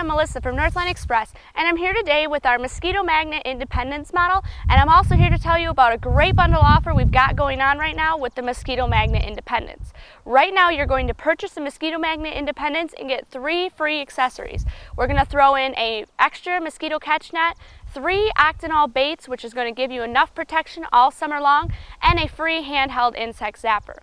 I'm Melissa from Northline Express, and I'm here today with our Mosquito Magnet Independence model, and I'm also here to tell you about a great bundle offer we've got going on right now with the Mosquito Magnet Independence. Right now you're going to purchase the Mosquito Magnet Independence and get 3 free accessories. We're going to throw in an extra mosquito catch net, 3 Octanol baits, which is going to give you enough protection all summer long, and a free handheld insect zapper.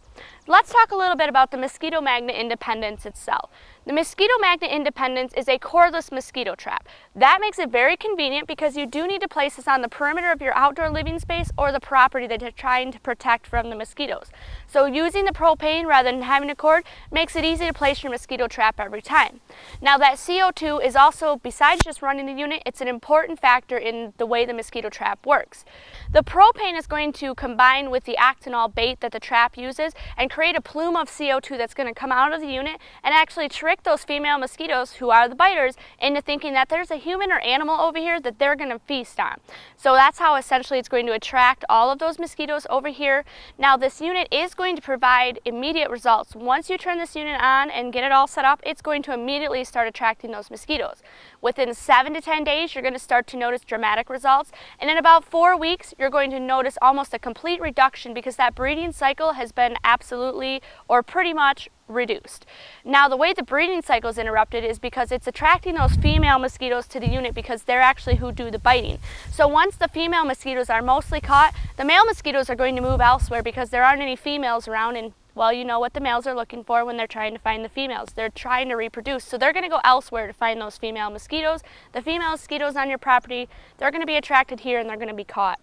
Let's talk a little bit about the Mosquito Magnet Independence itself. The Mosquito Magnet Independence is a cordless mosquito trap. That makes it very convenient because you do need to place this on the perimeter of your outdoor living space or the property that you're trying to protect from the mosquitoes. So using the propane rather than having a cord makes it easy to place your mosquito trap every time. Now that CO2 is also, besides just running the unit, it's an important factor in the way the mosquito trap works. The propane is going to combine with the Octanol bait that the trap uses and create a plume of CO2 that's going to come out of the unit and actually trick those female mosquitoes, who are the biters, into thinking that there's a human or animal over here that they're going to feast on. So that's how essentially it's going to attract all of those mosquitoes over here. Now this unit is going to provide immediate results. Once you turn this unit on and get it all set up, it's going to immediately start attracting those mosquitoes. Within 7 to 10 days, you're going to start to notice dramatic results, and in about 4 weeks, you're going to notice almost a complete reduction because that breeding cycle has been absolutely or pretty much reduced. Now the way the breeding cycle is interrupted is because it's attracting those female mosquitoes to the unit because they're actually who do the biting. So once the female mosquitoes are mostly caught, the male mosquitoes are going to move elsewhere because there aren't any females around, and well, you know what the males are looking for when they're trying to find the females. They're trying to reproduce, so they're going to go elsewhere to find those female mosquitoes. The female mosquitoes on your property, they're going to be attracted here and they're going to be caught.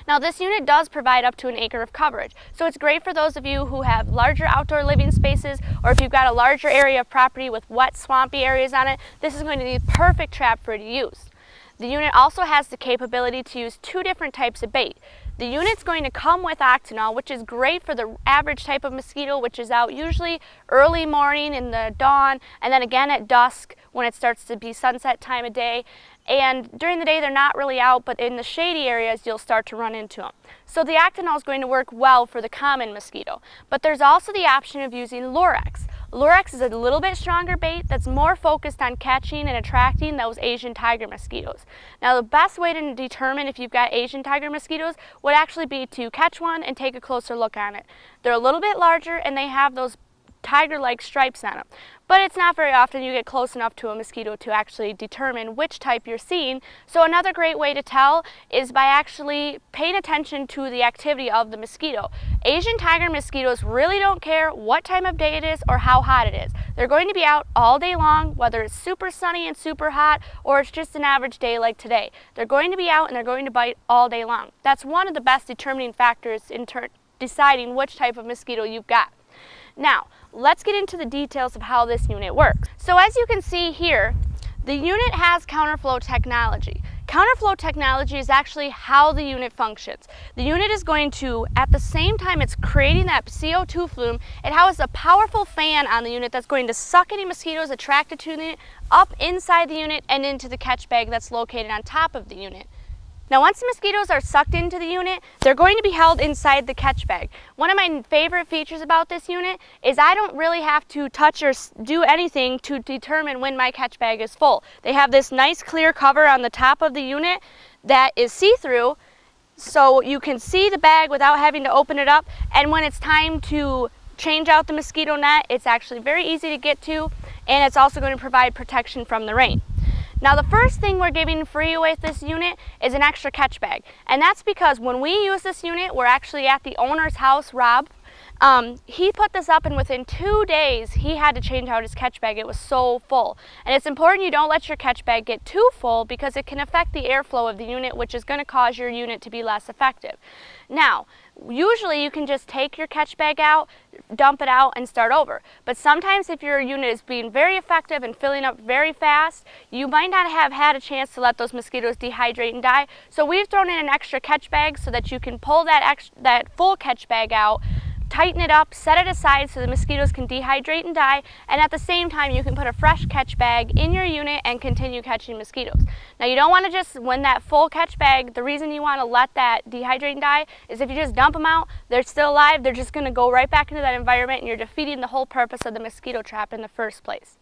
Now this unit does provide up to an acre of coverage, so it's great for those of you who have larger outdoor living spaces, or if you've got a larger area of property with wet, swampy areas on it. This is going to be the perfect trap for you to use. The unit also has the capability to use 2 different types of bait. The unit's going to come with Octanol, which is great for the average type of mosquito, which is out usually early morning in the dawn, and then again at dusk when it starts to be sunset time of day. And during the day they're not really out, but in the shady areas you'll start to run into them. So the Octanol is going to work well for the common mosquito. But there's also the option of using Lurex. Lurex is a little bit stronger bait that's more focused on catching and attracting those Asian tiger mosquitoes. Now the best way to determine if you've got Asian tiger mosquitoes would actually be to catch one and take a closer look on it. They're a little bit larger and they have those tiger-like stripes on them. But it's not very often you get close enough to a mosquito to actually determine which type you're seeing. So another great way to tell is by actually paying attention to the activity of the mosquito. Asian tiger mosquitoes really don't care what time of day it is or how hot it is. They're going to be out all day long, whether it's super sunny and super hot or it's just an average day like today. They're going to be out and they're going to bite all day long. That's one of the best determining factors in deciding which type of mosquito you've got. Now, let's get into the details of how this unit works. So as you can see here, the unit has counterflow technology. Counterflow technology is actually how the unit functions. The unit is going to, at the same time it's creating that CO2 flume, it has a powerful fan on the unit that's going to suck any mosquitoes attracted to the unit up inside the unit and into the catch bag that's located on top of the unit. Now once the mosquitoes are sucked into the unit, they're going to be held inside the catch bag. One of my favorite features about this unit is I don't really have to touch or do anything to determine when my catch bag is full. They have this nice clear cover on the top of the unit that is see-through, so you can see the bag without having to open it up, and when it's time to change out the mosquito net, it's actually very easy to get to, and it's also going to provide protection from the rain. Now the first thing we're giving free with this unit is an extra catch bag, and that's because when we use this unit, we're actually at the owner's house, Rob. He put this up and within 2 days he had to change out his catch bag. It was so full. And it's important you don't let your catch bag get too full because it can affect the airflow of the unit, which is going to cause your unit to be less effective. Now, usually you can just take your catch bag out, dump it out, and start over. But sometimes if your unit is being very effective and filling up very fast, you might not have had a chance to let those mosquitoes dehydrate and die. So we've thrown in an extra catch bag so that you can pull that full catch bag out, tighten it up, set it aside so the mosquitoes can dehydrate and die, and at the same time you can put a fresh catch bag in your unit and continue catching mosquitoes. Now you don't want to just, when that full catch bag, the reason you want to let that dehydrate and die is if you just dump them out, they're still alive, they're just going to go right back into that environment and you're defeating the whole purpose of the mosquito trap in the first place.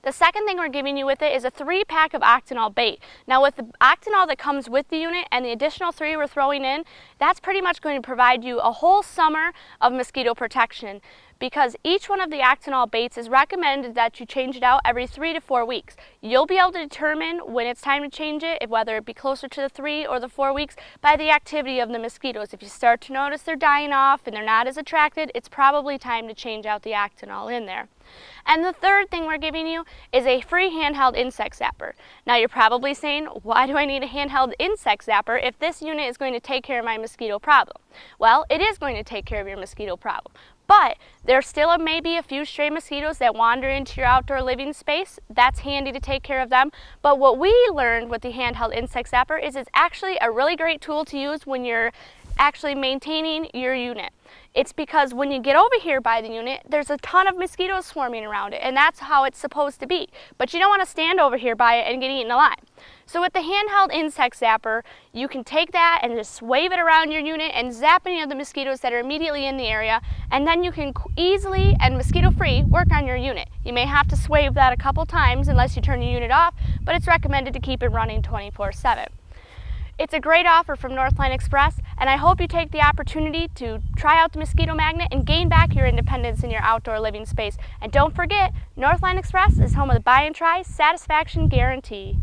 The second thing we're giving you with it is a 3-pack of octanol bait. Now with the octanol that comes with the unit and the additional 3 we're throwing in, that's pretty much going to provide you a whole summer of mosquito protection, because each one of the octanol baits is recommended that you change it out every 3 to 4 weeks. You'll be able to determine when it's time to change it, whether it be closer to the 3 or the 4 weeks, by the activity of the mosquitoes. If you start to notice they're dying off and they're not as attracted, it's probably time to change out the octanol in there. And the third thing we're giving you is a free handheld insect zapper. Now you're probably saying, why do I need a handheld insect zapper if this unit is going to take care of my mosquito problem? Well, it is going to take care of your mosquito problem. But there still may be a few stray mosquitoes that wander into your outdoor living space. That's handy to take care of them. But what we learned with the handheld insect zapper is it's actually a really great tool to use when you're actually maintaining your unit. It's because when you get over here by the unit, there's a ton of mosquitoes swarming around it, and that's how it's supposed to be. But you don't want to stand over here by it and get eaten alive. So with the handheld insect zapper, you can take that and just wave it around your unit and zap any of the mosquitoes that are immediately in the area, and then you can easily and mosquito-free work on your unit. You may have to swave that a couple times unless you turn your unit off, but it's recommended to keep it running 24/7. It's a great offer from Northline Express, and I hope you take the opportunity to try out the Mosquito Magnet and gain back your independence in your outdoor living space. And don't forget, Northline Express is home of the buy and try satisfaction guarantee.